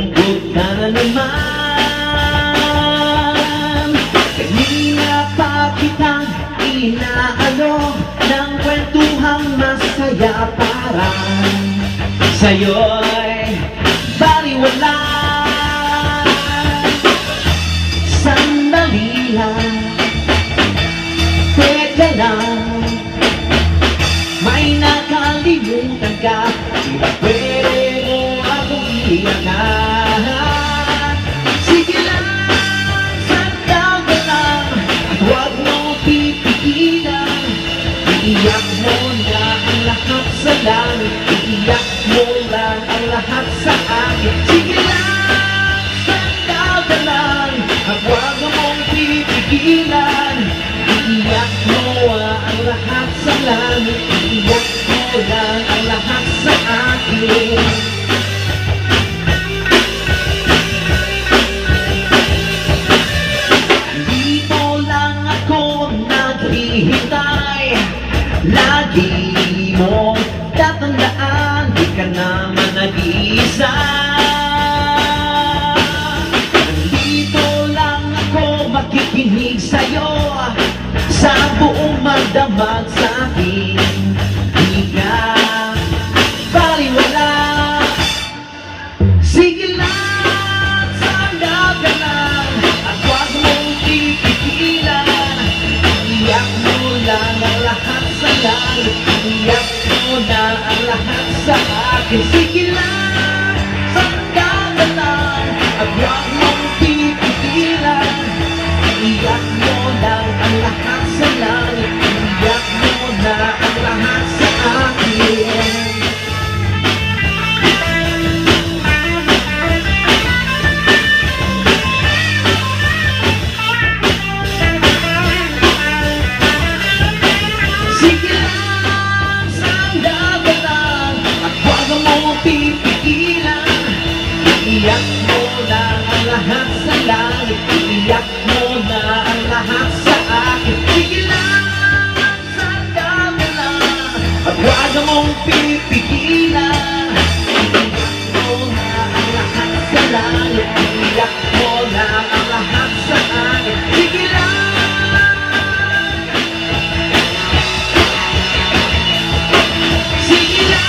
malungkot ka na naman. Kanina pa kitang inaano ng kwentuhang masaya para sa'yo'y baliwala. Sandali lang, teka lang, may nakalimutan ka. Di ba pwede mo akong iyakan? Sige lang, sandal ka lang, at huwag mo pipigilan. Iiyak mo na ang lahat sa langit, iiyak mo lang ang lahat sa akin. Sige lang, sandal ka lang, at huwag mong pipigilan. Iiyak mo ang lahat sa langit, iiyak mo lang ang lahat sa akin. Dito lang ako naghihintay, lagi mo tatandaan, di ka naman nag-iisa. Dito lang ako makikinig sa'yo, sa buong magdamag sa'kin. Di ka baliwala. Sige lang, sandal ka lang, at huwag mong pipigilan. Iiyak mo lang ang lahat sa langit, iiyak mo na ang lahat sa akin. Sige lang, sandal ka lang, at huwag mong pipigilan. Iiyak mo lang ang lahat sa langit, iiyak mo na ang lahat sa akin. Sige lang, sandal ka lang, at huwag mo pipigilan. Iiyak mo lang ang lahat sa langit, iiyak mo na ang lahat sa akin. Sige lang, sandal ka lang, at huwag mong pipigilan. Iiyak mo na ang lahat sa langit, iiyak mo na ang lahat sa akin. Sige lang. Sige lang.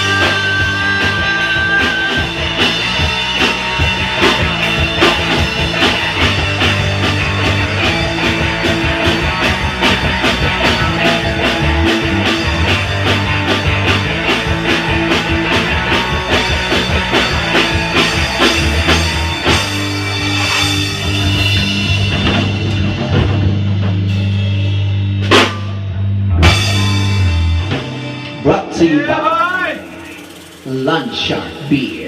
Brought to you by Lunch Shark Beer.